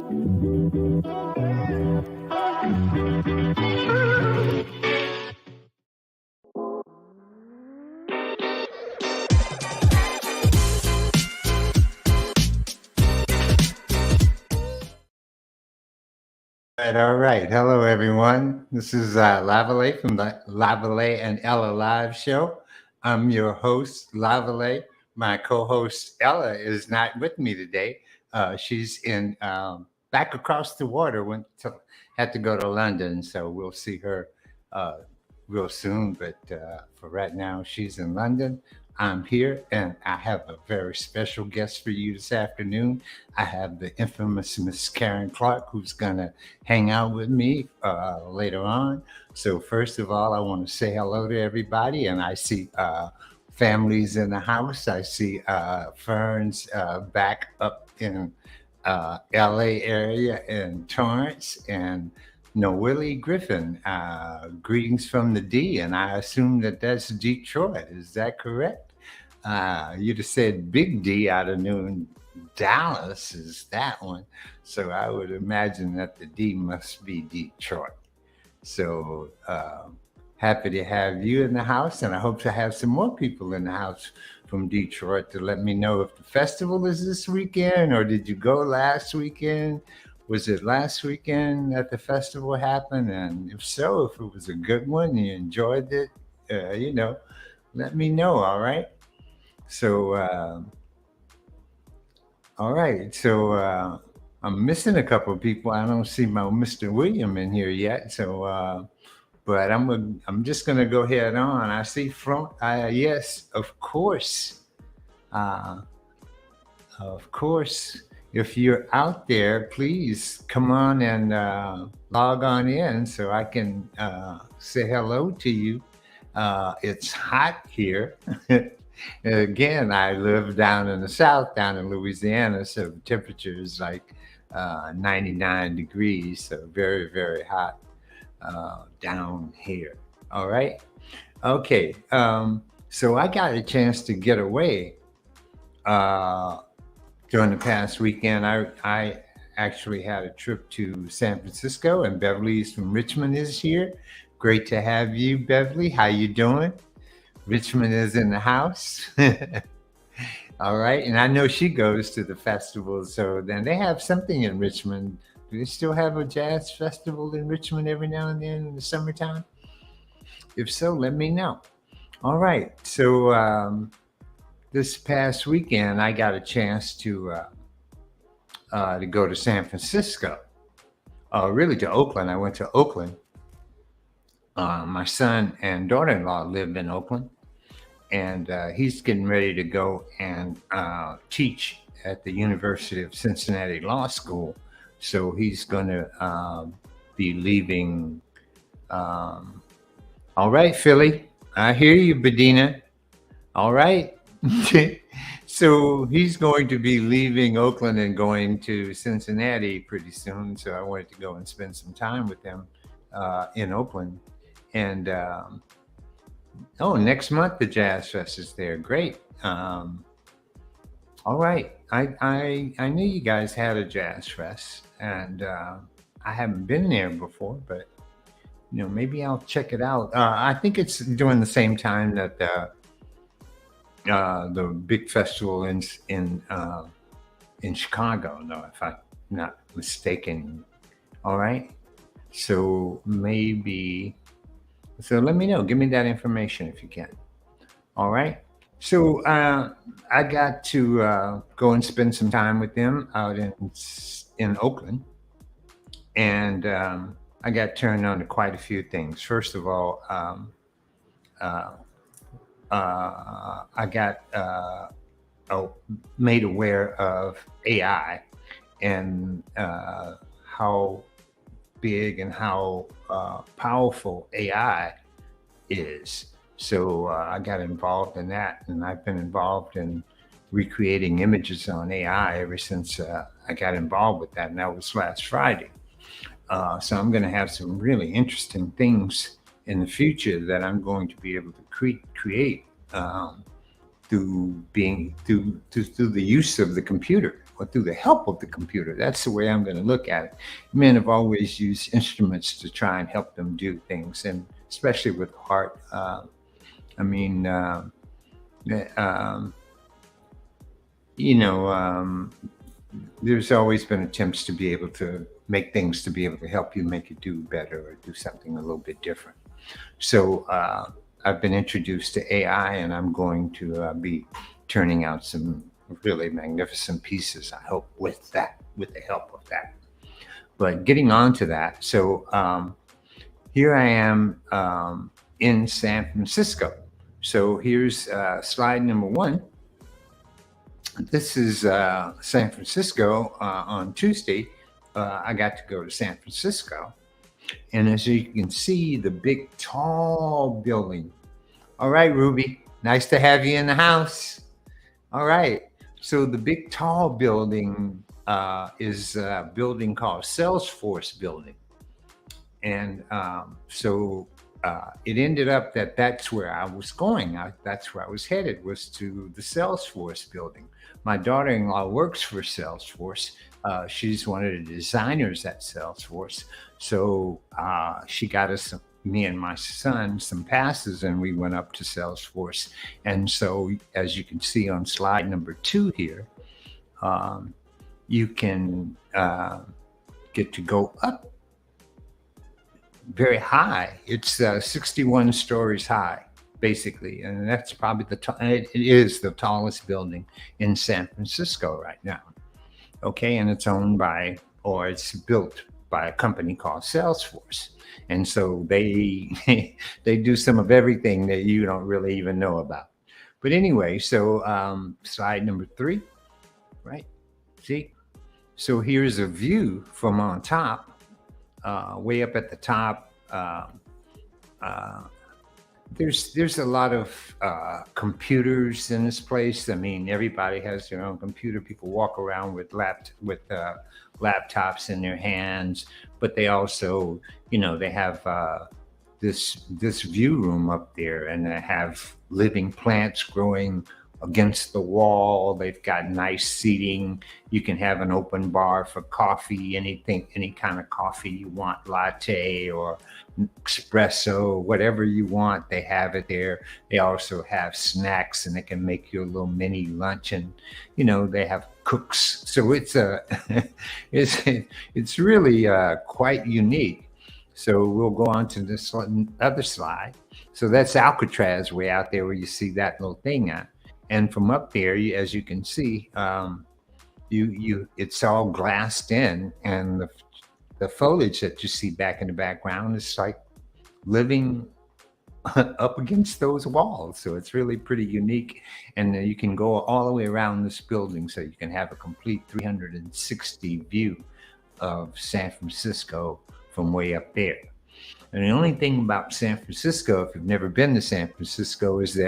All right. Hello, everyone. This is Lavalais from the Lavalais and Ella Live Show. I'm your host, Lavalais. My co-host Ella is not with me today. She's in back across the water. Had to go to London, so we'll see her uh, real soon. But for right now, she's in London. I'm here, and I have a very special guest for you this afternoon. I have the infamous Miss Carren Clarke, who's gonna hang out with me later on. So first of all, I want to say hello to everybody, and I see families in the house. I see Fern's back up in LA area in Torrance, and Willie Griffin. Greetings from the D, and I assume that that's Detroit. Is that correct? You'd have said Big D out of New Dallas is that one. So I would imagine that the D must be Detroit. So happy to have you in the house, and I hope to have some more people in the house from Detroit to let me know if the festival is this weekend, or did you go last weekend? Was it last weekend that the festival happened? And if so, if it was a good one, you enjoyed it, let me know. All right. So, all right. So I'm missing a couple of people. I don't see my Mr. William in here yet. So, but I'm just gonna go ahead on. I see front. Yes, of course. Uh, of course. If you're out there, please come on and log on in so I can say hello to you. It's hot here. Again, I live down in the south, down in Louisiana, so the temperature is like 99 degrees, so very, very hot down here. All right. Okay. So I got a chance to get away during the past weekend. I actually had a trip to San Francisco, and Beverly's from Richmond is here. Great to have you, Beverly. How you doing? Richmond is in the house. All right. And I know she goes to the festival. So then they have something in Richmond. Do they still have a jazz festival in Richmond every now and then in the summertime? If so, let me know. All right. So this past weekend, I got a chance to go to San Francisco. Really to Oakland. I went to Oakland. My son and daughter-in-law lived in Oakland, and he's getting ready to go and teach at the University of Cincinnati Law School. So he's going to be leaving. All right, Philly. I hear you, Bedina. All right. So he's going to be leaving Oakland and going to Cincinnati pretty soon. So I wanted to go and spend some time with them in Oakland. And next month the Jazz Fest is there. Great. All right. I knew you guys had a Jazz Fest, and I haven't been there before, but maybe I'll check it out. I think it's during the same time that the big festival in Chicago, though, if I'm not mistaken. All right. So maybe. So let me know. Give me that information if you can. All right. So I got to go and spend some time with them out in Oakland, and I got turned on to quite a few things. First of all, I got made aware of AI and how big and how powerful AI is. So I got involved in that, and I've been involved in recreating images on AI ever since I got involved with that, and that was last Friday. So I'm going to have some really interesting things in the future that I'm going to be able to create through the use of the computer. or through the help of the computer. That's the way I'm going to look at it. Men have always used instruments to try and help them do things, and especially with art. I mean, um, you know, there's always been attempts to be able to make things to be able to help you make it do better or do something a little bit different. So I've been introduced to AI, and I'm going to be turning out some really magnificent pieces, I hope, with that, with the help of that. But getting on to that, so here I am in San Francisco. So here's slide number 1. This is San Francisco on Tuesday. I got to go to San Francisco. And as you can see, the big, tall building. All right, Ruby, nice to have you in the house. All right. So the big, tall building is a building called Salesforce Building. And so it ended up that that's where I was going. That's where I was headed, was to the Salesforce Building. My daughter-in-law works for Salesforce. She's one of the designers at Salesforce. So she got us, me and my son, some passes, and we went up to Salesforce. And so, as you can see on slide number 2 here, you can get to go up very high. It's 61 stories high, basically, and that's probably it is the tallest building in San Francisco right now. Okay, and it's owned by, or it's built by a company called Salesforce, and so they they do some of everything that you don't really even know about. But anyway, so slide number 3, right? See, so here's a view from on top. Way up at the top, there's a lot of computers in this place. I mean, everybody has their own computer. People walk around with laptops in their hands, but they also, they have this view room up there, and they have living plants growing against the wall. They've got nice seating. You can have an open bar for coffee, any kind of coffee you want, latte or espresso, whatever you want, they have it there. They also have snacks, and they can make you a little mini lunch, and they have cooks. So it's it's really quite unique. So we'll go on to this other slide. So that's Alcatraz way out there, where you see that little thing at. And from up there, as you can see, it's all glassed in, and the foliage that you see back in the background is like living up against those walls. So it's really pretty unique, and you can go all the way around this building, so you can have a complete 360 view of San Francisco from way up there. And the only thing about San Francisco, if you've never been to San Francisco, is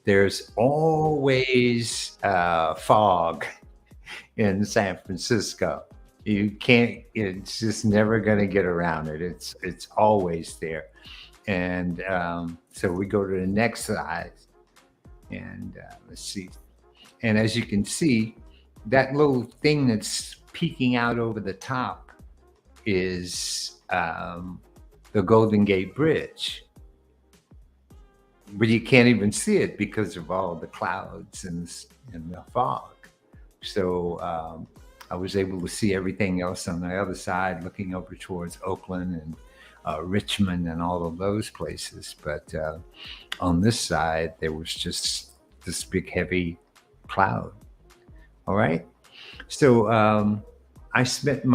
there's always fog in San Francisco. You can't, it's just never going to get around it. It's always there. And so we go to the next slide, and let's see. And as you can see, that little thing that's peeking out over the top is the Golden Gate Bridge. But you can't even see it because of all the clouds and the fog. So I was able to see everything else on the other side, looking over towards Oakland and Richmond and all of those places. But on this side, there was just this big, heavy cloud. All right. So I spent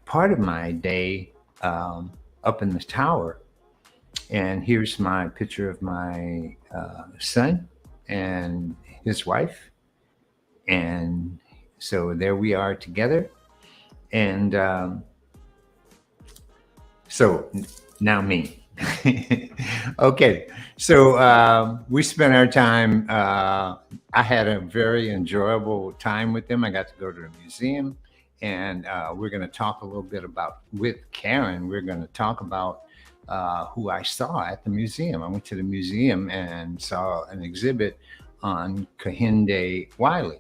part of my day up in the tower. And here's my picture of my son and his wife. And so there we are together. And so now me. Okay, so we spent our time. I had a very enjoyable time with them. I got to go to the museum, and we're going to talk a little bit about, with Carren, we're going to talk about who I saw at the museum. I went to the museum and saw an exhibit on Kehinde Wiley.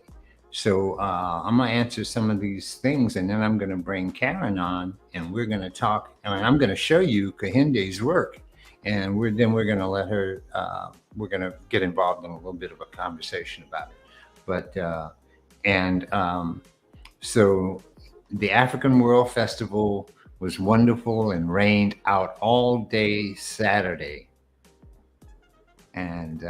So I'm gonna answer some of these things, and then I'm gonna bring Karen on, and we're gonna talk, and I'm gonna show you Kahinde's work, and we're gonna let her. We're gonna get involved in a little bit of a conversation about it. But and so the African World Festival was wonderful and rained out all day Saturday, and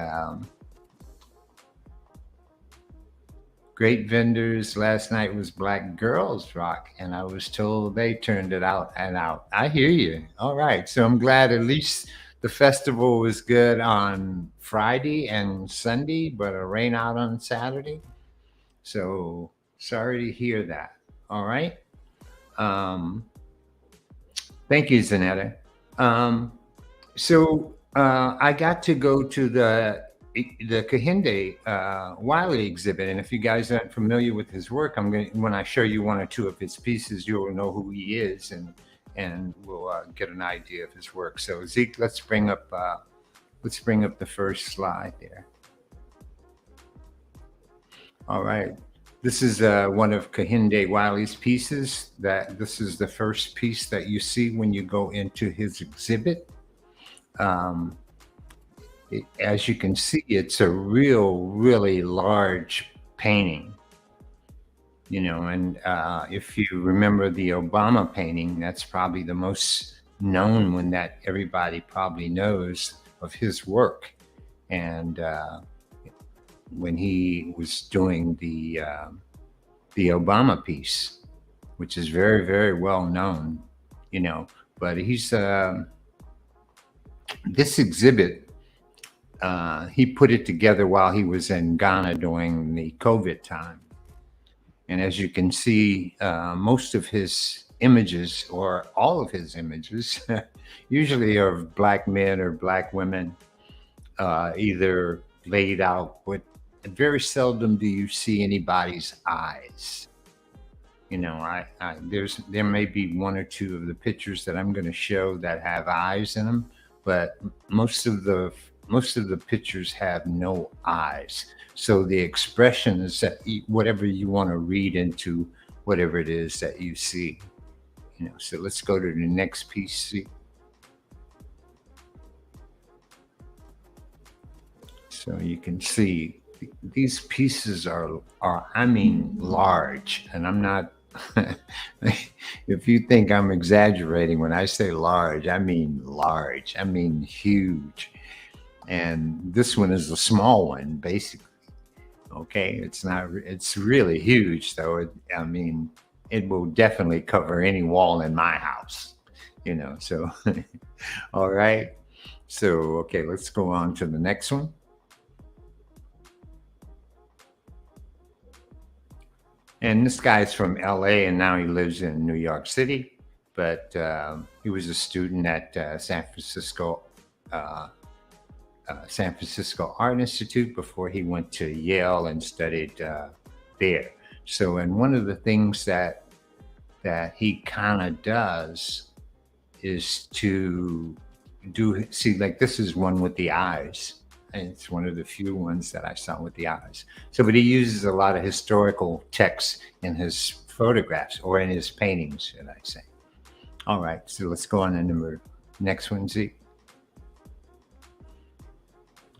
great vendors. Last night was Black Girls Rock, and I was told they turned it out and out. I hear you. All right. So I'm glad at least the festival was good on Friday and Sunday, but a rain out on Saturday. So sorry to hear that. All right. Um, Thank you, Zanetta. Um, so I got to go to the Kahinde Wiley exhibit, and if you guys aren't familiar with his work, I'm going when I show you one or two of his pieces, you'll know who he is, and we'll get an idea of his work. So Zeke, let's bring up the first slide there. All right. This is one of Kahinde Wiley's pieces. This is the first piece that you see when you go into his exhibit. Um, as you can see, it's a really large painting. You know, and if you remember the Obama painting, that's probably the most known one that everybody probably knows of his work. And when he was doing the Obama piece, which is very well known, you know. But he's this exhibit. He put it together while he was in Ghana during the COVID time, and as you can see, most of his images, or all of his images, usually are of black men or black women, either laid out, but very seldom do you see anybody's eyes. You know, there may be one or two of the pictures that I'm going to show that have eyes in them, but most of the pictures have no eyes. So the expression is that whatever you want to read into whatever it is that you see. You know, so let's go to the next piece. So you can see these pieces are I mean large, and I'm not. If you think I'm exaggerating when I say large, I mean large. I mean huge. And this one is a small one, basically. Okay, it's not. It's really huge, though. I mean, it will definitely cover any wall in my house. You know. So, all right. So, okay, let's go on to the next one. And this guy's from LA, and now he lives in New York City. But he was a student at uh, San Francisco Art Institute before he went to Yale and studied there. So, and one of the things that he kind of does is to see, like, this is one with the eyes. And it's one of the few ones that I saw with the eyes. So, but he uses a lot of historical text in his photographs, or in his paintings, should I say. All right, so let's go on to the next one, Z.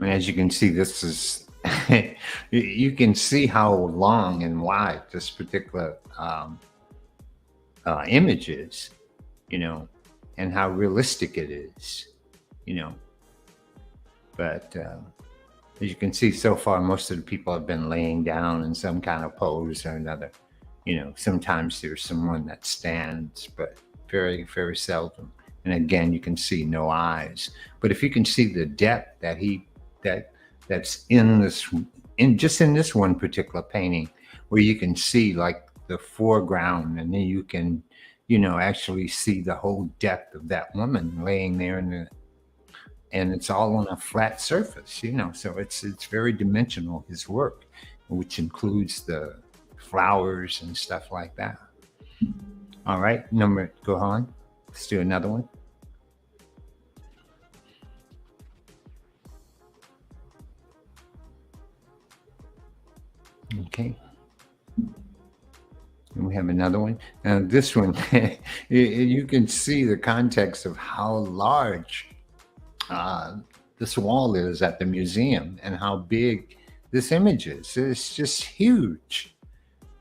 And as you can see, this is, you can see how long and wide this particular image is, you know, and how realistic it is, you know. But as you can see so far, most of the people have been laying down in some kind of pose or another. You know, sometimes there's someone that stands, but very seldom. And again, you can see no eyes. But if you can see the depth that's in this, in this one particular painting, where you can see like the foreground, and then you can, you know, actually see the whole depth of that woman laying there and it's all on a flat surface, you know. So it's very dimensional, his work, which includes the flowers and stuff like that. All right, go on. Let's do another one. Okay. We have another one. This one, you can see the context of how large uh, this wall is at the museum and how big this image is. It's just huge.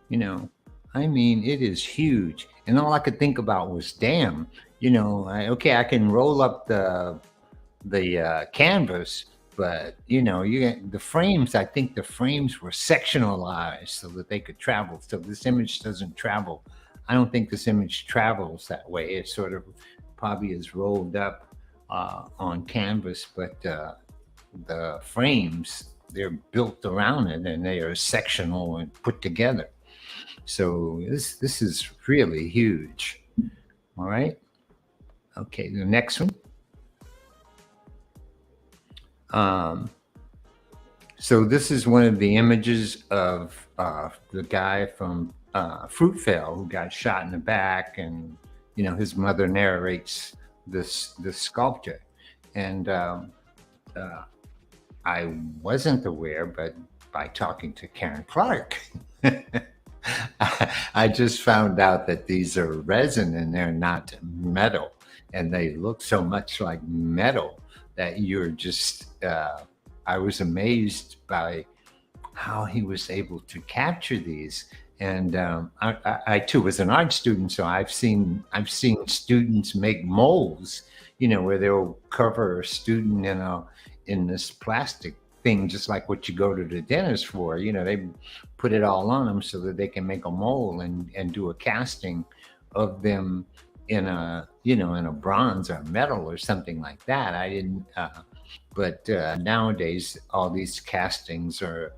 You know, I mean, it is huge. And all I could think about was, damn, okay, I can roll up the canvas, but the frames. I think the frames were sectionalized so that they could travel. So this image doesn't travel. I don't think this image travels that way. It sort of probably is rolled up on canvas, but the frames, they're built around it and they are sectional and put together. So this is really huge. All right. Okay, the next one. So this is one of the images of the guy from Fruitvale who got shot in the back, and his mother narrates this sculpture, and I wasn't aware, but by talking to Carren Clarke, I just found out that these are resin and they're not metal, and they look so much like metal that you're just. I was amazed by how he was able to capture these. And I too was an art student, so I've seen students make molds, where they'll cover a student in this plastic thing, just like what you go to the dentist for. They put it all on them so that they can make a mold and do a casting of them in a bronze or metal or something like that. I didn't. But nowadays, all these castings are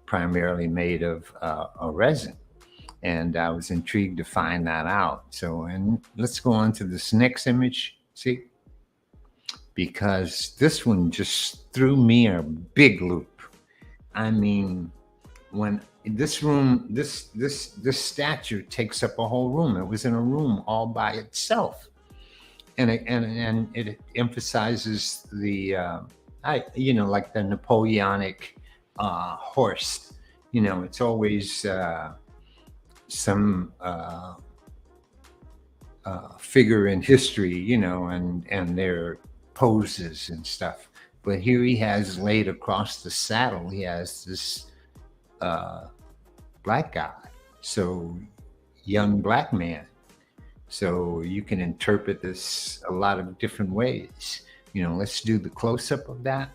primarily made of a resin. And I was intrigued to find that out. So, and let's go on to this next image, see? Because this one just threw me a big loop. I mean, when this statue takes up a whole room. It was in a room all by itself. And it emphasizes the like the Napoleonic horse. It's always some figure in history, and their poses and stuff. But here he has laid across the saddle, he has this black guy, so young black man. So you can interpret this a lot of different ways. Let's do the close-up of that.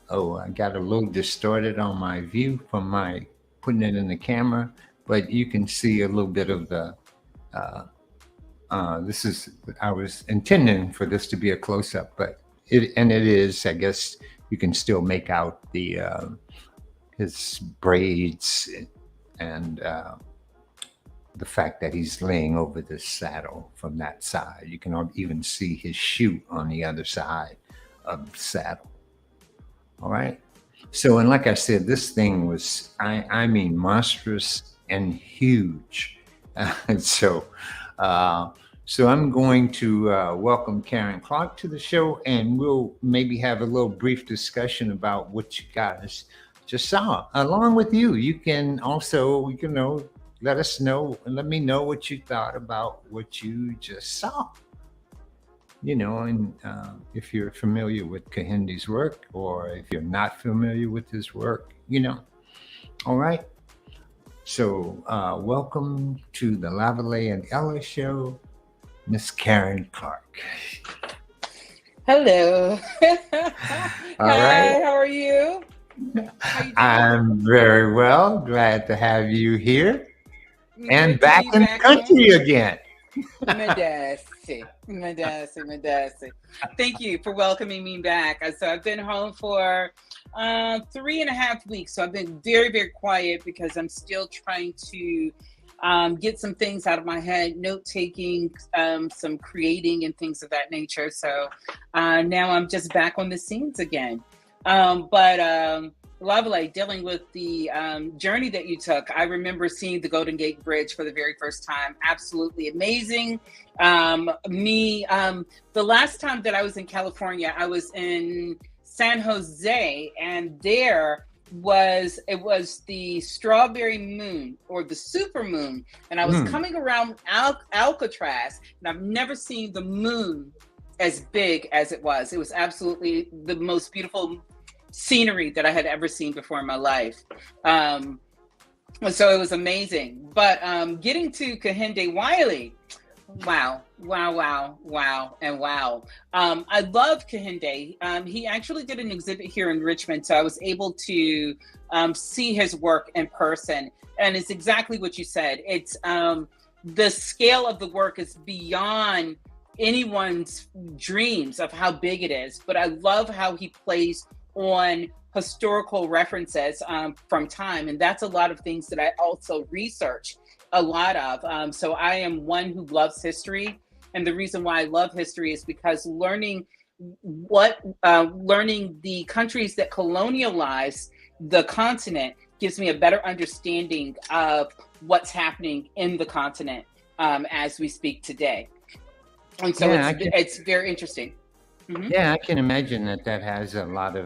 Oh, I got a little distorted on my view from my putting it in the camera, but you can see a little bit of the, I was intending for this to be a close-up, but it is, I guess you can still make out the, his braids and, the fact that he's laying over the saddle from that side. You can even see his shoe on the other side of the saddle. All right. So, and like I said, this thing was, I mean, monstrous and huge. So I'm going to welcome Carren Clarke to the show, and we'll maybe have a little brief discussion about what you guys just saw. Along with you, you can also, let us know and let me know what you thought about what you just saw. And if you're familiar with Kehindi's work, or if you're not familiar with his work, All right. So welcome to the Lavalais and Ella show, Miss Carren Clarke. Hello. All right. Hi, how are you? I'm very well. Glad to have you here. And Good back to in be the back country home. again. Medasi. Thank you for welcoming me back. So I've been home for 3.5 weeks. So I've been very, very quiet because I'm still trying to get some things out of my head, note-taking, some creating and things of that nature. So now I'm just back on the scenes again. Lavalais, dealing with the journey that you took. I remember seeing the Golden Gate Bridge for the very first time. Absolutely amazing. The last time that I was in California, I was in San Jose, and there it was the strawberry moon or the super moon, and I was coming around Alcatraz, and I've never seen the moon as big as it was. It was absolutely the most beautiful scenery that I had ever seen before in my life. So it was amazing. But getting to Kehinde Wiley, wow, and wow. I love Kehinde. He actually did an exhibit here in Richmond, so I was able to see his work in person. And it's exactly what you said. It's the scale of the work is beyond anyone's dreams of how big it is. But I love how he plays on historical references from time. And that's a lot of things that I also research a lot of. So I am one who loves history. And the reason why I love history is because learning the countries that colonialized the continent gives me a better understanding of what's happening in the continent as we speak today. And so it's very interesting. Mm-hmm. Yeah, I can imagine that has a lot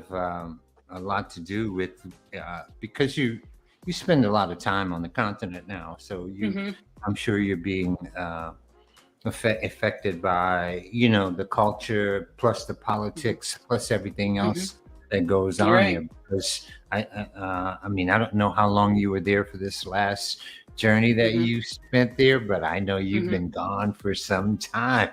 to do with because you spend a lot of time on the continent now, so I'm sure you're being affected by the culture plus the politics plus everything else that goes on here. Because I mean, I don't know how long you were there for this last journey that you spent there, but I know you've been gone for some time.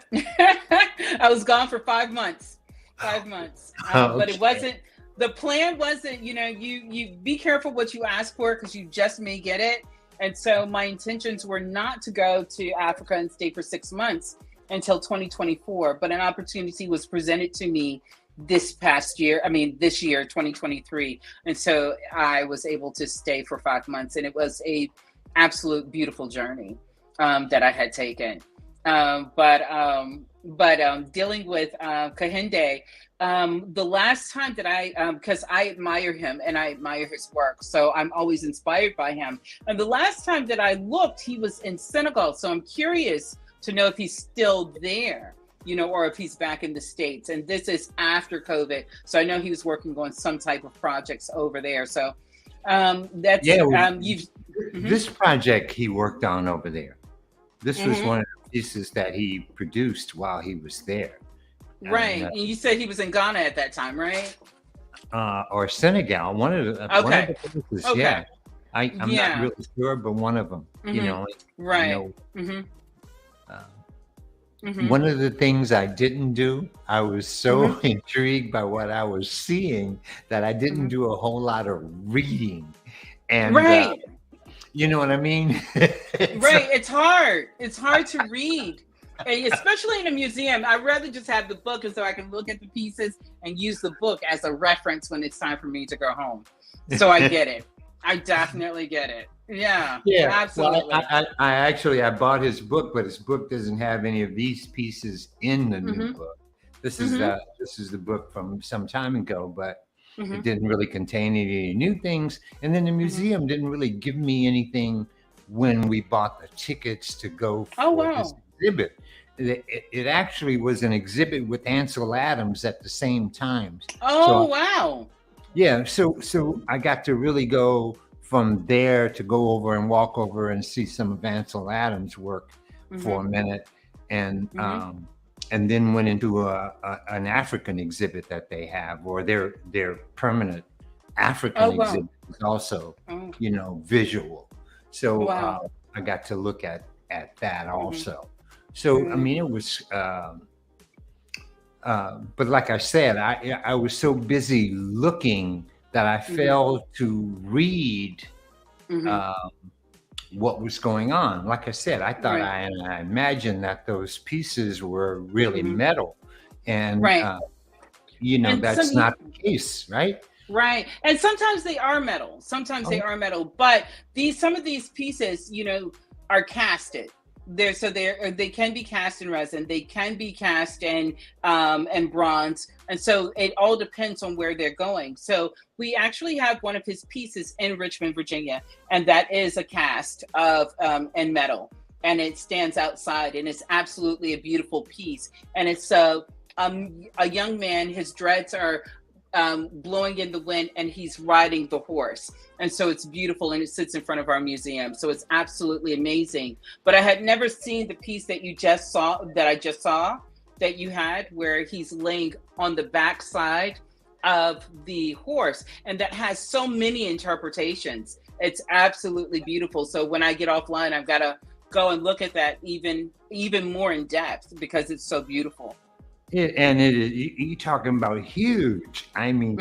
I was gone for 5 months. 5 months. But it wasn't, the plan wasn't, you be careful what you ask for because you just may get it. And so my intentions were not to go to Africa and stay for 6 months until 2024, but an opportunity was presented to me this year, 2023. And so I was able to stay for 5 months, and it was a absolute beautiful journey that I had taken. But dealing with Kehinde, the last time that because I admire him and I admire his work, so I'm always inspired by him. And the last time that I looked, he was in Senegal. So I'm curious to know if he's still there, or if he's back in the States. And this is after COVID. So I know he was working on some type of projects over there. So that's, this project he worked on over there. This was one of the pieces that he produced while he was there. Right. And you said he was in Ghana at that time, right? Or Senegal, one of the places, yeah. I'm not really sure, but one of them, Right. One of the things I didn't do, I was so intrigued by what I was seeing that I didn't do a whole lot of reading. And you know what I mean? Right. It's hard. It's hard to read. And especially in a museum, I'd rather just have the book, and so I can look at the pieces and use the book as a reference when it's time for me to go home. So I get it. I definitely get it. Yeah, absolutely. Well, I bought his book, but his book doesn't have any of these pieces in the new book. This is the book from some time ago, but it didn't really contain any new things. And then the museum didn't really give me anything when we bought the tickets to go for this exhibit. It actually was an exhibit with Ansel Adams at the same time. Wow. Yeah, so I got to really go from there to go over and walk over and see some of Ansel Adams' work for a minute, and then went into an African exhibit that they have, or their permanent African exhibit is also visual. So I got to look at that also. So I mean, it was. But like I said, I was so busy looking that I failed to read what was going on. Like I said, I thought I imagined that those pieces were really metal, and and that's not the case, right? Right, and sometimes they are metal. They are metal, but some of these pieces, are casted. They can be cast in resin, they can be cast in bronze, and so it all depends on where they're going. So we actually have one of his pieces in Richmond, Virginia, and that is a cast of in metal, and it stands outside, and it's absolutely a beautiful piece. And it's a young man. His dreads are blowing in the wind, and he's riding the horse. And so it's beautiful, and it sits in front of our museum. So it's absolutely amazing. But I had never seen the piece that I just saw that you had, where he's laying on the backside of the horse, and that has so many interpretations. It's absolutely beautiful. So when I get offline, I've got to go and look at that even more in depth, because it's so beautiful. You're talking about huge. I mean,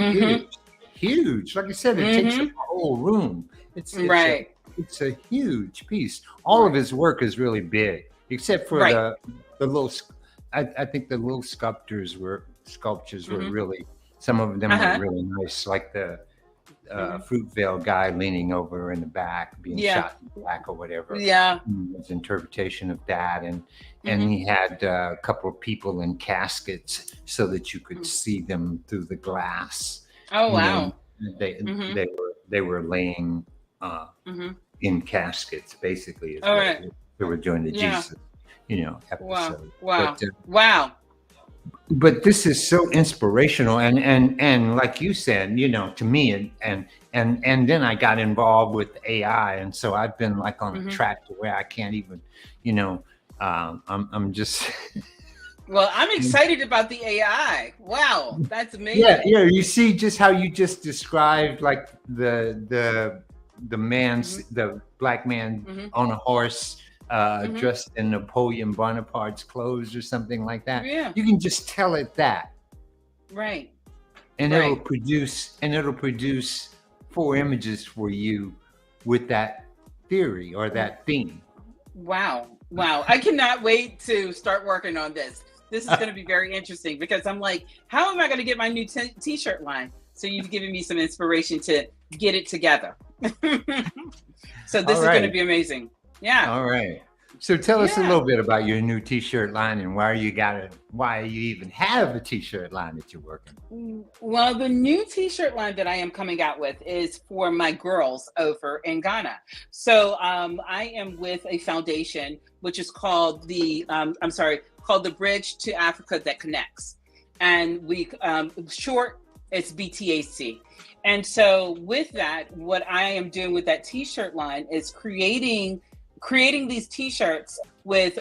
huge. Like I said, it takes up the whole room. It's right. It's a huge piece. All of his work is really big, except for the little. I think the little sculptures were really. Some of them were really nice, like the Fruitvale guy leaning over in the back, being shot in the back or whatever. Yeah. His interpretation of that. And he had a couple of people in caskets so that you could see them through the glass. Oh, wow. They were laying in caskets, basically. They were doing the Jesus, episode. Wow. Wow. But this is so inspirational, and like you said, to me, and then I got involved with AI, and so I've been like on a track to where I can't even, I'm just. Well, I'm excited about the AI. Wow, that's amazing. Yeah. You see just how you just described, like the black man on a horse. Dressed in Napoleon Bonaparte's clothes or something like that. Yeah. You can just tell it that. Right. And it'll produce 4 images for you with that theory or that theme. Wow. I cannot wait to start working on this. This is going to be very interesting, because I'm like, how am I going to get my new t-shirt line? So you've given me some inspiration to get it together. So this is going to be amazing. Yeah. All right. So tell us a little bit about your new t-shirt line and why you even have a t-shirt line that you're working. Well, the new t-shirt line that I am coming out with is for my girls over in Ghana. So I am with a foundation which is called the Bridge to Africa That Connects, and we short it's BTAC. And so with that, what I am doing with that t-shirt line is creating these t-shirts with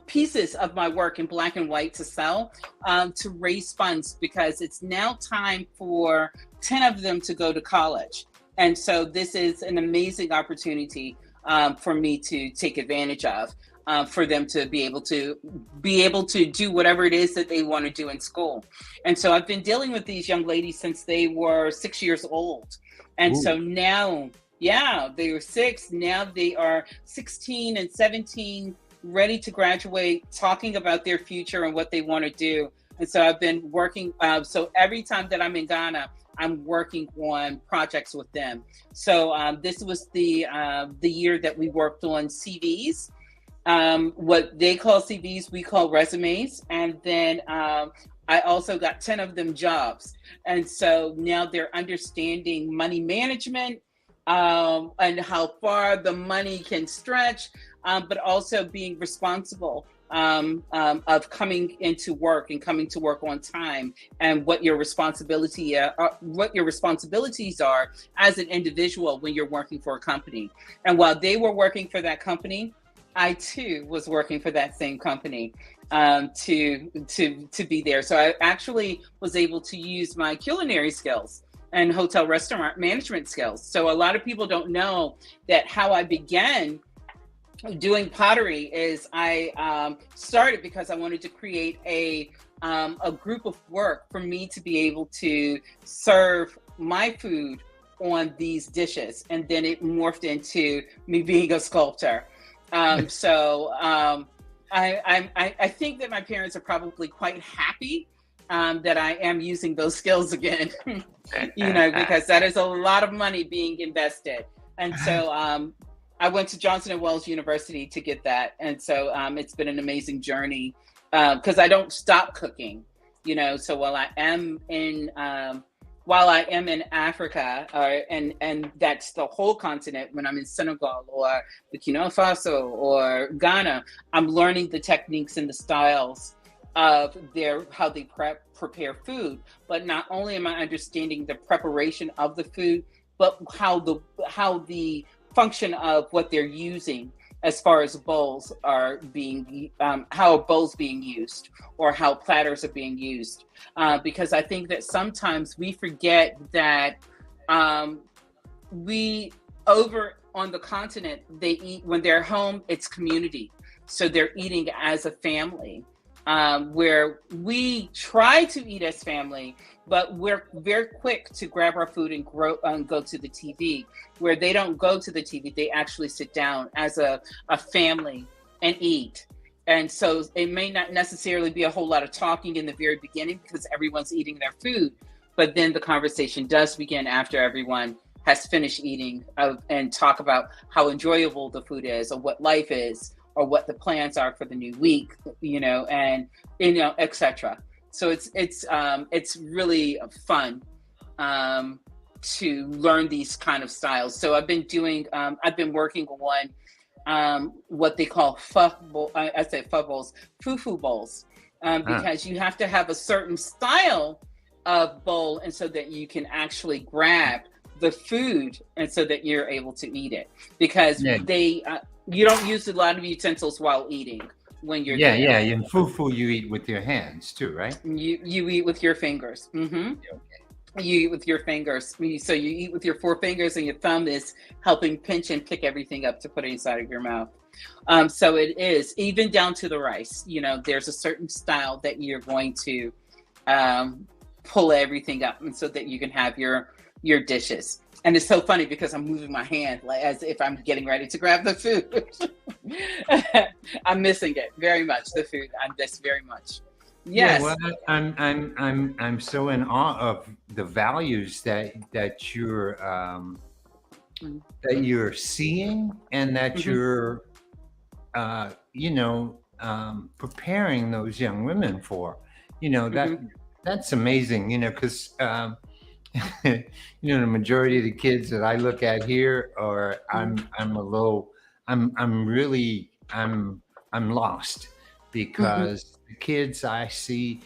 pieces of my work in black and white to sell, to raise funds, because it's now time for 10 of them to go to college. And so this is an amazing opportunity for me to take advantage of, for them to be able to do whatever it is that they want to do in school. And so I've been dealing with these young ladies since they were 6 years old. And so now, they were 6. Now they are 16 and 17, ready to graduate, talking about their future and what they want to do. And so I've been working. So every time that I'm in Ghana, I'm working on projects with them. So this was the year that we worked on CVs. What they call CVs, we call resumes. And then I also got 10 of them jobs. And so now they're understanding money management, and how far the money can stretch, but also being responsible of coming into work and coming to work on time, and what your responsibilities are as an individual when you're working for a company. And while they were working for that company, I too was working for that same company to be there. So I actually was able to use my culinary skills and hotel restaurant management skills. So a lot of people don't know that how I began doing pottery is I started because I wanted to create a group of work for me to be able to serve my food on these dishes. And then it morphed into me being a sculptor. I think that my parents are probably quite happy that I am using those skills again, because that is a lot of money being invested. And so I went to Johnson & Wales University to get that. And so it's been an amazing journey, because I don't stop cooking, so while I am in Africa, and that's the whole continent, when I'm in Senegal or Burkina Faso or Ghana, I'm learning the techniques and the styles of their how they prepare food. But not only am I understanding the preparation of the food, but how the function of what they're using as far as bowls are being how a bowls being used, or how platters are being used, because I think that sometimes we forget that we over on the continent, they eat when they're home, it's community, so they're eating as a family, where we try to eat as family, but we're very quick to grab our food and go to the TV, where they don't go to the TV. They actually sit down as a family and eat. And so it may not necessarily be a whole lot of talking in the very beginning because everyone's eating their food, but then the conversation does begin after everyone has finished eating, and talk about how enjoyable the food is, or what life is, or what the plans are for the new week, and etc. So it's really fun to learn these kind of styles. So I've been working on what they call fufu bowls, because you have to have a certain style of bowl, and so that you can actually grab the food, and so that you're able to eat it, because you don't use a lot of utensils while eating when you're there. In fufu you eat with your hands too, right? You eat with your fingers. Mm-hmm. Okay. You eat with your fingers. So you eat with your 4 fingers, and your thumb is helping pinch and pick everything up to put it inside of your mouth. So it is, even down to the rice. There's a certain style that you're going to pull everything up, and so that you can have your dishes. And it's so funny because I'm moving my hand like as if I'm getting ready to grab the food. I'm missing it very much. The food, I'm this very much. Yes. Yeah, well, I'm so in awe of the values that you're seeing, and that you're preparing those young women for. That's amazing. Because the majority of the kids that I look at here are I'm lost, because the kids I see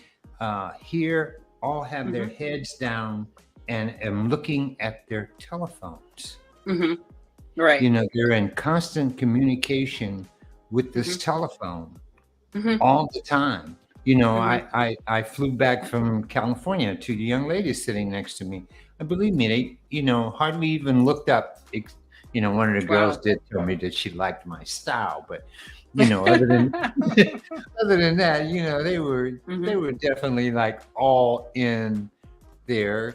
here all have their heads down and am looking at their telephones. Right. They're in constant communication with this telephone all the time. I flew back from California to the young lady sitting next to me. And believe me, they, hardly even looked up. One of the girls did tell me that she liked my style, but other than that, they were definitely like all in their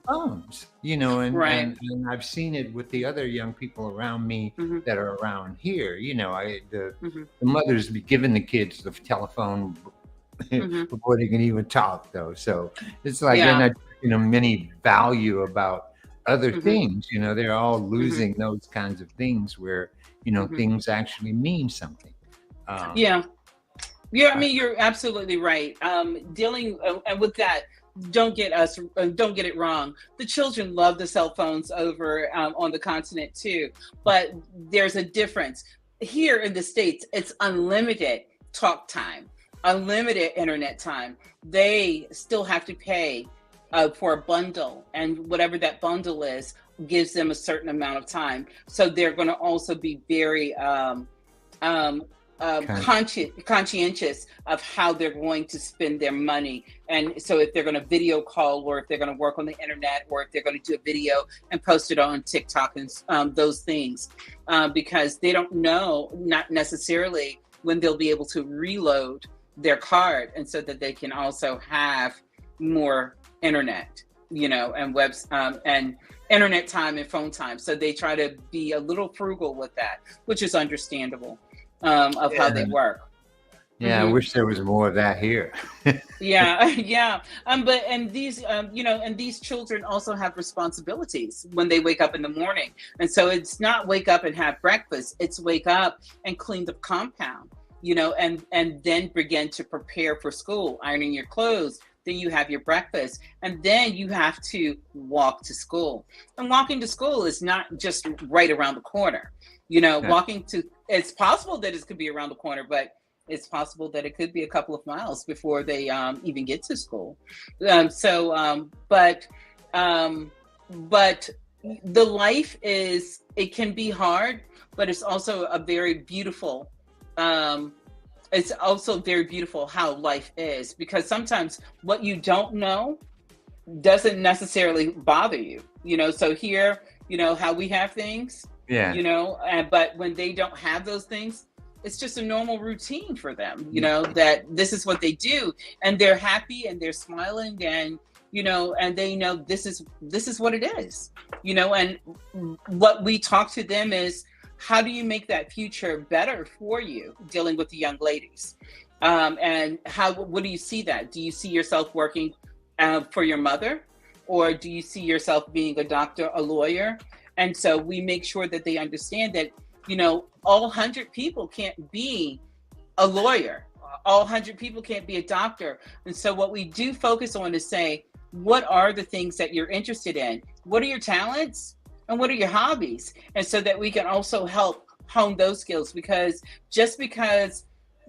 phones, and I've seen it with the other young people around me that are around here. The mothers be giving the kids the telephone before they can even talk, though. So it's like they're not many value about other things. They're all losing those kinds of things where things actually mean something. I mean, you're absolutely right. Dealing and with that, don't get it wrong. The children love the cell phones over on the continent too, but there's a difference. Here in the States, it's unlimited talk time, unlimited internet time. They still have to pay for a bundle, and whatever that bundle is gives them a certain amount of time. So they're going to also be very conscientious of how they're going to spend their money. And so if they're going to video call, or if they're going to work on the internet, or if they're going to do a video and post it on TikTok and those things, because they don't know, not necessarily when they'll be able to reload their card, and so that they can also have more internet, and webs and internet time and phone time. So they try to be a little frugal with that, which is understandable, of how they work. Yeah, I wish there was more of that here. Yeah. But these children also have responsibilities when they wake up in the morning. And so it's not wake up and have breakfast, it's wake up and clean the compound, and then begin to prepare for school, ironing your clothes. Then you have your breakfast, and then you have to walk to school. And walking to school is not just right around the corner. It's possible that it could be around the corner, but it's possible that it could be a couple of miles before they even get to school. But the life is, it can be hard, but it's also a very beautiful, it's also very beautiful how life is, because sometimes what you don't know doesn't necessarily bother you, so here, how we have things, Yeah. but when they don't have those things, it's just a normal routine for them, that this is what they do, and they're happy and they're smiling, and and they know this is what it is, and what we talk to them is, how do you make that future better for you, dealing with the young ladies, and what do you see that? Do you see yourself working for your mother, or do you see yourself being a doctor, a lawyer? And so we make sure that they understand that, all 100 people can't be a lawyer. All 100 people can't be a doctor. And so what we do focus on is say, what are the things that you're interested in? What are your talents? And what are your hobbies? And so that we can also help hone those skills, because just because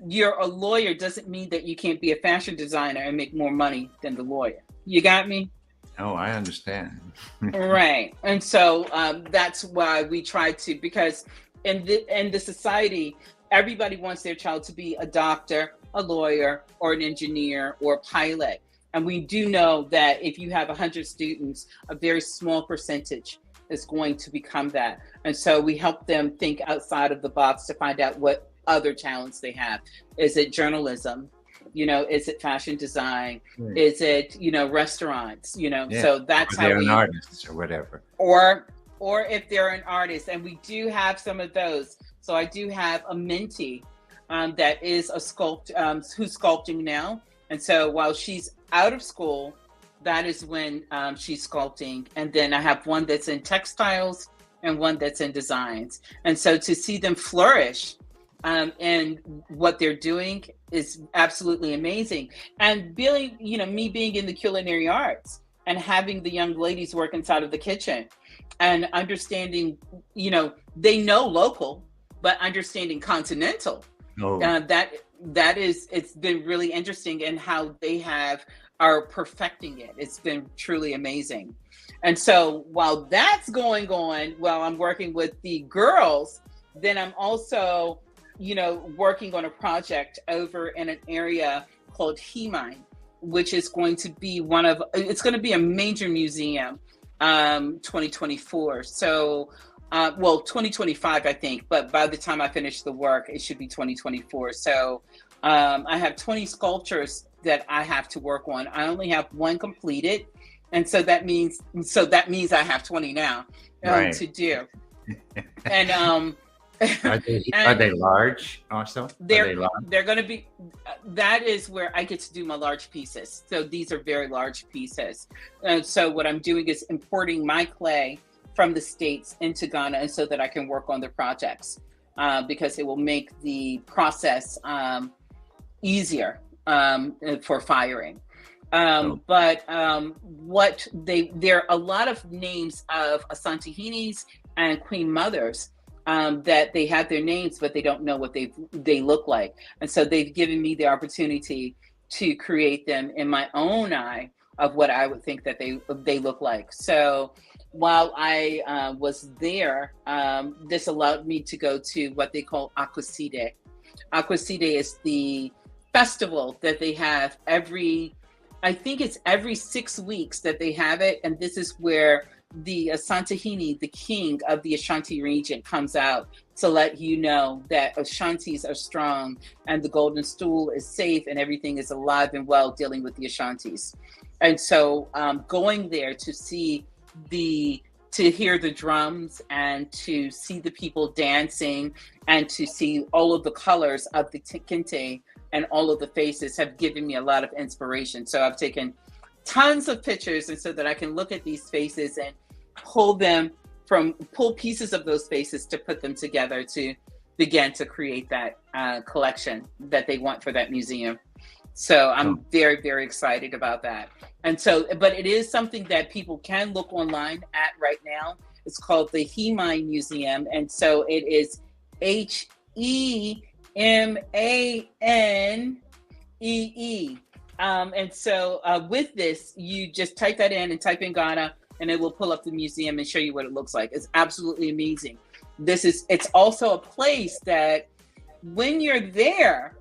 you're a lawyer doesn't mean that you can't be a fashion designer and make more money than the lawyer. You got me? Oh, I understand. Right. And so that's why we try to, because in the society, everybody wants their child to be a doctor, a lawyer, or an engineer, or a pilot. And we do know that if you have 100 students, a very small percentage is going to become that. And so we help them think outside of the box to find out what other talents they have. Is it journalism? Is it fashion design? Right. Is it, restaurants? Yeah. So that's how they're we, an artist or whatever. or if they're an artist, and we do have some of those. So I do have a mentee that is a who's sculpting now. And so while she's out of school, that is when she's sculpting. And then I have one that's in textiles and one that's in designs. And so to see them flourish and what they're doing is absolutely amazing. And being, me being in the culinary arts and having the young ladies work inside of the kitchen and understanding, they know local, but understanding continental. Oh. That is, it's been really interesting, and how they are perfecting it. It's been truly amazing. And so while that's going on, while I'm working with the girls, then I'm also, working on a project over in an area called He-Mine, which is going to be it's going to be a major museum, 2024. So, 2025, I think, but by the time I finish the work, it should be 2024. So I have 20 sculptures that I have to work on. I only have one completed. And so that means I have 20 now Right. to do. And Are they large also? they're going to be, that is where I get to do my large pieces. So these are very large pieces. And so what I'm doing is importing my clay from the States into Ghana, and so that I can work on the projects, because it will make the process easier for firing. But there are a lot of names of Asantehinis and Queen Mothers that they have their names, but they don't know what they look like. And so they've given me the opportunity to create them in my own eye of what I would think that they look like. So while I was there, this allowed me to go to what they call Akweside. Akweside is the festival that they have I think it's every 6 weeks that they have it. And this is where the Asantehene, the king of the Ashanti region, comes out to let you know that Ashantis are strong and the golden stool is safe and everything is alive and well dealing with the Ashantis. And so going there to hear the drums and to see the people dancing and to see all of the colors of the kente and all of the faces have given me a lot of inspiration. So I've taken tons of pictures, and so that I can look at these faces and pull pieces of those faces to put them together to begin to create that collection that they want for that museum. So I'm very, very excited about that. And so, but it is something that people can look online at right now. It's called the He-Mine Museum. And so it is HEMINE. Manee. And so with this, you just type that in and type in Ghana, and it will pull up the museum and show you what it looks like. It's absolutely amazing. It's also a place that when you're there,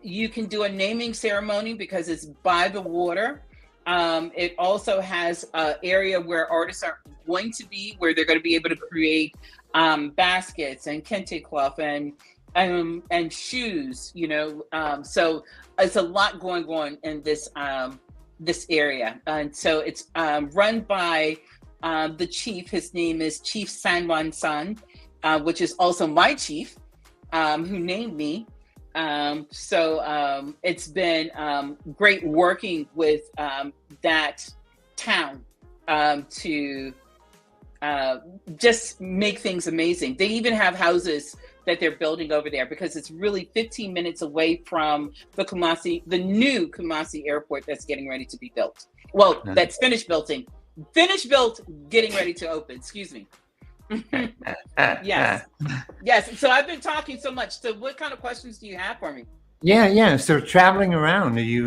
you can do a naming ceremony because it's by the water. It also has an area where artists are going to be, where they're going to be able to create baskets and kente cloth and shoes, so it's a lot going on in this area. And so it's run by the chief. His name is Chief Sanwan San, which is also my chief, who named me. So it's been great working with that town to just make things amazing. They even have houses that they're building over there because it's really 15 minutes away from the new Kumasi airport that's getting ready to be built. Well, that's finished built, getting ready to open, excuse me. Yes. So I've been talking so much. So what kind of questions do you have for me? Yeah. So traveling around, you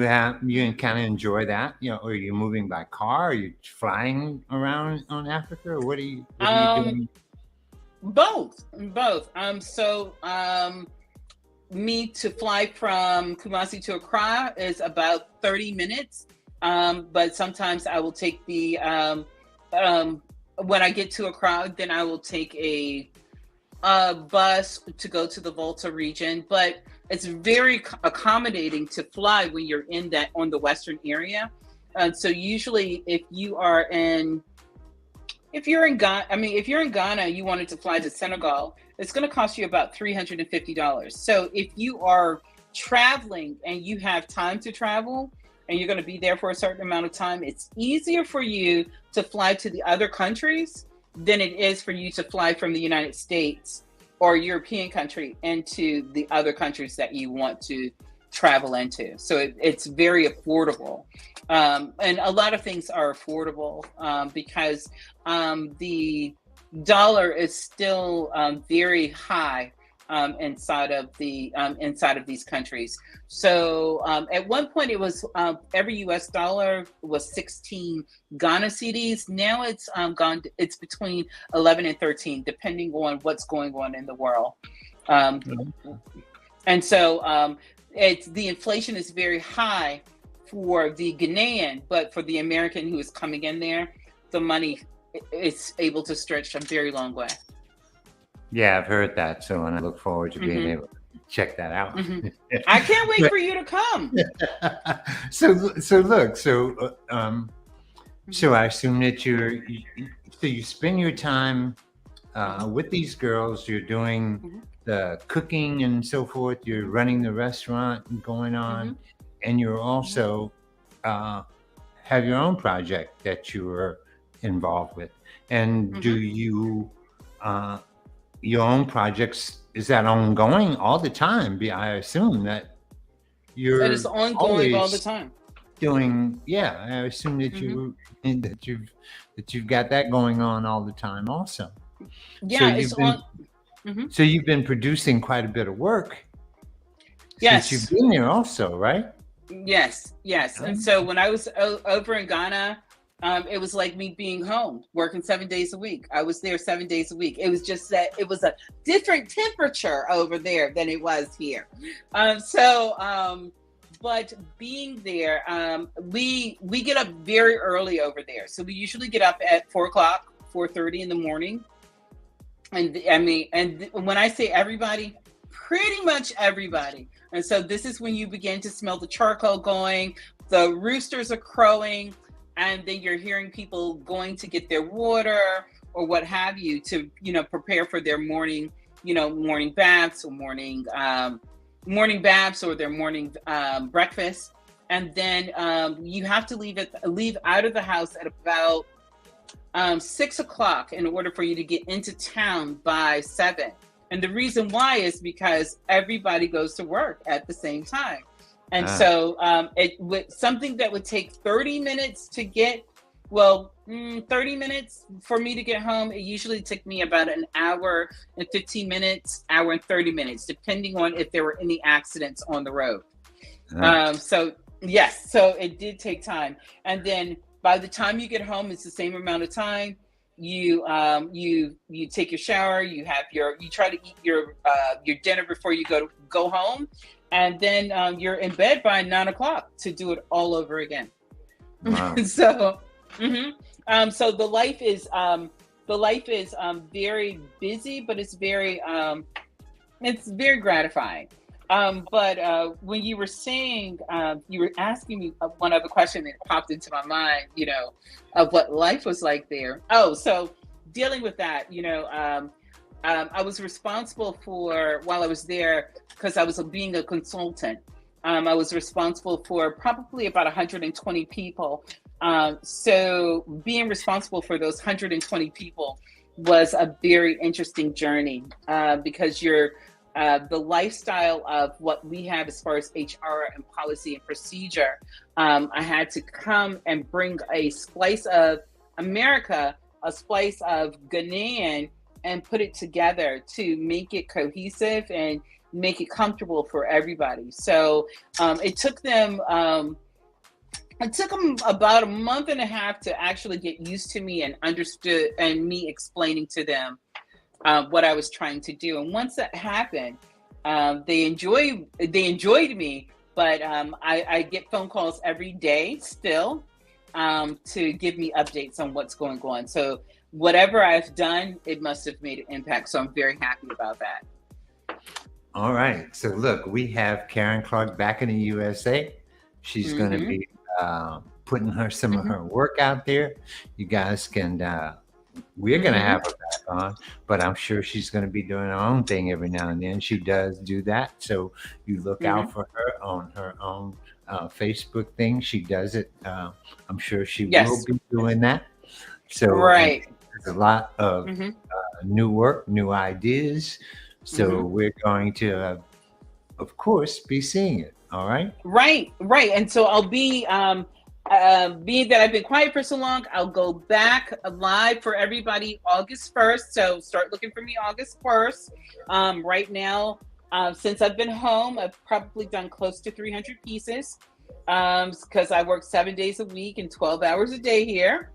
kind of enjoy that, or are you moving by car? Are you flying around on Africa, or what are you doing? Both. Me to fly from Kumasi to Accra is about 30 minutes. But sometimes I will take the when I get to Accra, then I will take a bus to go to the Volta region. But it's very accommodating to fly when you're on the western area. So usually, if you're in Ghana, you wanted to fly to Senegal, it's going to cost you about $350. So if you are traveling and you have time to travel and you're going to be there for a certain amount of time, it's easier for you to fly to the other countries than it is for you to fly from the United States or European country into the other countries that you want to travel into. So it's very affordable. And a lot of things are affordable because the dollar is still very high inside of these countries. So at one point it was every US dollar was 16 Ghana cedis. Now it's it's between 11 and 13, depending on what's going on in the world. And so the inflation is very high for the Ghanaian, but for the American who is coming in there, the money is able to stretch a very long way. Yeah, I've heard that. So, and I look forward to being able to check that out. I can't wait for you to come. So I assume that you spend your time with these girls. You're doing the cooking and so forth. You're running the restaurant and going on, and you're also have your own project that you are involved with. And do you your own projects, is that ongoing all the time? I assume that it is ongoing all the time. I assume that you've got that going on all the time also. Yeah, So you've been producing quite a bit of work since you've been there also, right? Yes. And so when I was over in Ghana, it was like me being home, working 7 days a week. I was there 7 days a week. It was just that it was a different temperature over there than it was here. But being there, we get up very early over there. So we usually get up at 4:30 in the morning. And when I say everybody, pretty much everybody. And so this is when you begin to smell the charcoal going, the roosters are crowing, and then you're hearing people going to get their water or what have you to, prepare for their morning baths or morning baths or their morning breakfast. And then you have to leave out of the house at about 6 o'clock in order for you to get into town by 7. And the reason why is because everybody goes to work at the same time. And so something that would take 30 minutes to get well, 30 minutes for me to get home. It usually took me about an hour and 15 minutes, hour and 30 minutes, depending on if there were any accidents on the road. So yes, so it did take time. And then by the time you get home, it's the same amount of time. You take your shower, you try to eat your dinner before you go home, and then you're in bed by 9 o'clock to do it all over again. Wow. So the life is very busy, but it's very gratifying. But when you were saying, you were asking me one other question that popped into my mind, of what life was like there. Oh, so dealing with that, I was responsible for, while I was there, because I was being a consultant, I was responsible for probably about 120 people. So being responsible for those 120 people was a very interesting journey, because the lifestyle of what we have as far as HR and policy and procedure, I had to come and bring a slice of America, a slice of Ghanaian, and put it together to make it cohesive and make it comfortable for everybody. So it took them about a month and a half to actually get used to me and understood, and me explaining to them what I was trying to do. And once that happened, they enjoyed me, but I get phone calls every day still to give me updates on what's going on. So whatever I've done, it must have made an impact. So I'm very happy about that. All right. So look, we have Carren Clarke back in the USA. She's going to be putting some of her work out there. You guys can, we're going to have her back on, but I'm sure she's going to be doing her own thing every now and then. She does do that. So you look out for her on her own Facebook thing. She does it. I'm sure she will be doing that. So there's a lot of new work, new ideas. So we're going to, of course, be seeing it. All right. Right. And so I'll be, being that I've been quiet for so long, I'll go back live for everybody August 1st. So start looking for me August 1st. Right now, since I've been home, I've probably done close to 300 pieces, because I work 7 days a week and 12 hours a day here.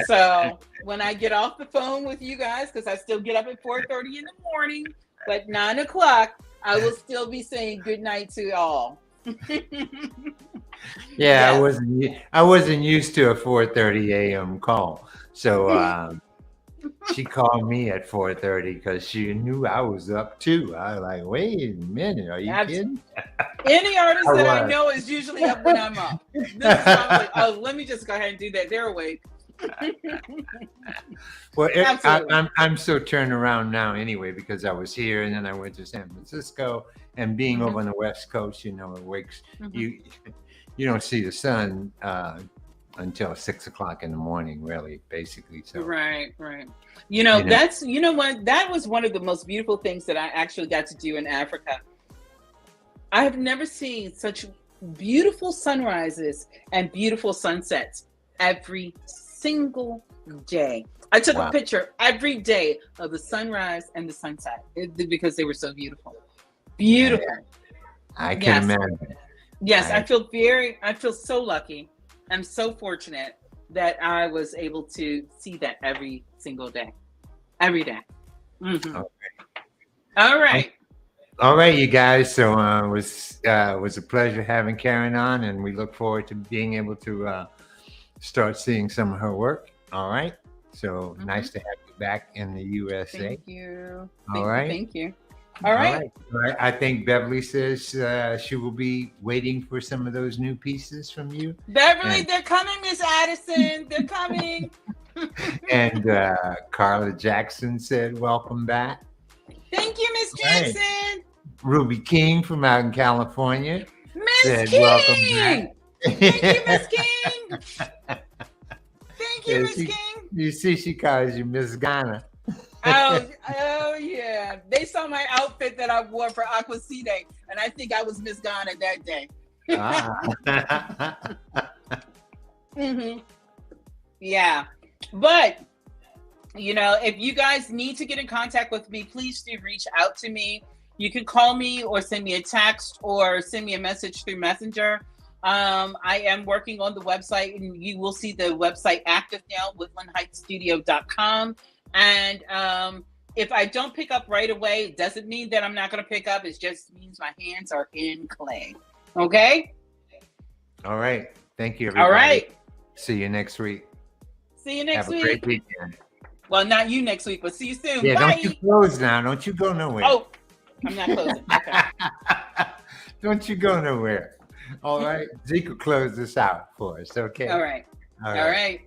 So when I get off the phone with you guys, because I still get up at 4:30 in the morning, but 9 o'clock, I will still be saying good night to all. Yeah, I wasn't used to a 4:30 a.m. call. So she called me at 4:30 because she knew I was up too. I was like, wait a minute, are you kidding? Any artist that I know is usually up when I'm up. This is why I'm like, oh, let me just go ahead and do that. They're awake. Well, I'm so turned around now anyway, because I was here and then I went to San Francisco, and being over on the West Coast, it wakes you don't see the sun until 6 o'clock in the morning, really, basically. So right. That's what, that was one of the most beautiful things that I actually got to do in Africa. I have never seen such beautiful sunrises and beautiful sunsets every single day. I took a picture every day of the sunrise and the sunset because they were so beautiful. Beautiful. I can imagine. Yes, I feel so lucky. I'm so fortunate that I was able to see that every single day. Every day. Okay. All right. All right, you guys. So it was a pleasure having Carren on, and we look forward to being able to start seeing some of her work. All right. So nice to have you back in the USA. Thank you. Thank you. All right. I think Beverly says she will be waiting for some of those new pieces from you. Beverly, they're coming, Miss Addison. They're coming. And Carla Jackson said, welcome back. Thank you, Miss Jackson. Right. Ruby King from out in California said, welcome back. Thank you, Miss King. Thank you, Miss King. You see, she calls you Miss Ghana. Oh yeah. They saw my outfit that I wore for Aquacide, and I think I was Miss Ghana that day. Yeah. But, if you guys need to get in contact with me, please do reach out to me. You can call me or send me a text or send me a message through Messenger. I am working on the website, and you will see the website active now, woodlandheightsstudio.com. And if I don't pick up right away, it doesn't mean that I'm not going to pick up. It just means my hands are in clay. Okay? All right. Thank you, everybody. All right. See you next week. See you next Have week. a great weekend. Well, not you next week, but see you soon. Yeah, Bye. don't you close now. Don't you go nowhere. Oh, I'm not closing. Okay. Don't you go nowhere. All right. Zeke will close this out for us. Okay. All right. All right.